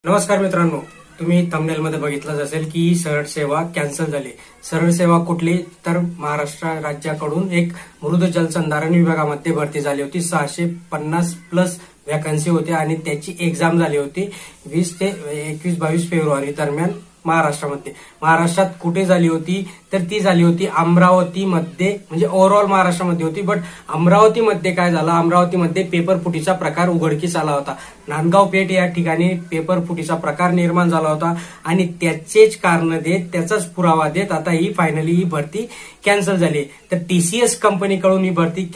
नमस्कार मित्रांनो, तुम्ही थंबनेल मध्ये बघितलंच असेल की ही सरळ सेवा कॅन्सल झाली. सरळ सेवा कुठली तर महाराष्ट्र राज्याकडून एक मृद जलसंधारण विभागामध्ये भरती झाली होती. 650 प्लस वॅकन्सी होत्या आणि त्याची एक्झाम झाली होती 20 ते 22 फेब्रुवारी दरम्यान महाराष्ट्रात कुठे झाली होती तर ती झाली होती अमरावतीमध्ये. म्हणजे ओव्हरऑल महाराष्ट्रामध्ये होती, बट अमरावतीमध्ये काय झालं, अमरावतीमध्ये पेपर फुटीचा प्रकार उघडकीस आला होता. नांदगाव पेठ या ठिकाणी पेपर फुटीचा प्रकार निर्माण झाला होता आणि त्याचेच कारण देत, त्याचाच पुरावा देत आता ही फायनली ही भरती कॅन्सल झाली. तर टीसीएस कंपनीकडून ही भरती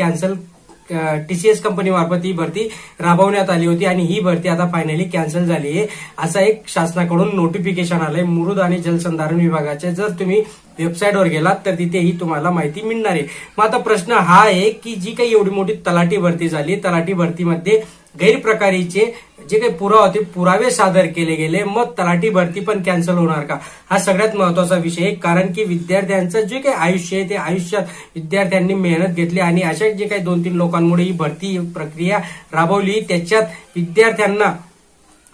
टीसीएस कंपनी मार्फत ही भरती राबवण्यात आली होती आणि ही भरती आता फायनली कॅन्सल झाली आहे, असा एक शासनाकडून नोटिफिकेशन आलंय मृद आणि जलसंधारण विभागाचे. जर तुम्ही वेबसाईटवर गेलात तर तिथे ही तुम्हाला माहिती मिळणार आहे. मग आता प्रश्न हा आहे की जी काही एवढी मोठी तलाठी भरती झाली, तलाठी भरतीमध्ये गैरप्रकारीचे जे काही पुरावे सादर केले गेले, मग तलाठी भरती पण कॅन्सल होणार का, हा सगळ्यात महत्वाचा विषय आहे. कारण की विद्यार्थ्यांचं जे काही आयुष्य आहे ते आयुष्यात विद्यार्थ्यांनी मेहनत घेतली आणि अशा जे काही 2-3 लोकांमुळे ही भरती प्रक्रिया राबवली, त्याच्यात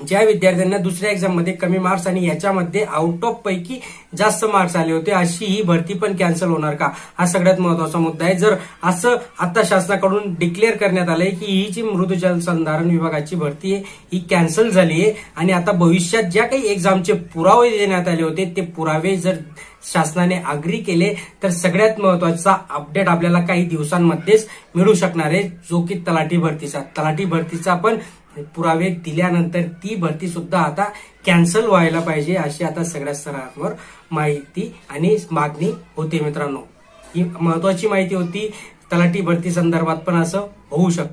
ज्या विद्यार्थ्यांना दुसऱ्या एक्झाम मध्ये कमी मार्क्स आणि याच्यामध्ये आउट ऑफ पैकी जास्त मार्क्स आले होते, अशी ही भरती पण कॅन्सल होणार का, हा सगळ्यात महत्वाचा मुद्दा आहे. जर असं आता शासनाकडून डिक्लेअर करण्यात आलंय की ही जी मृद जलसंधारण विभागाची भरती आहे ही कॅन्सल झाली आहे आणि आता भविष्यात ज्या काही एक्झामचे पुरावे देण्यात आले होते ते पुरावे जर शासनाने अग्री केले तर सगळ्यात महत्वाचा अपडेट आपल्याला काही दिवसांमध्येच मिळू शकणार आहे, जो की तलाठी भरतीचा पण पुरावे दिल्यानंतर ती भरती सुद्धा आता कॅन्सल व्हायला पाहिजे, अशी आता सगळ्या स्तरावर माहिती आणि मागणी होते. मित्रांनो, ही महत्वाची माहिती होती. तलाठी भरती संदर्भात पण असं होऊ शकतं.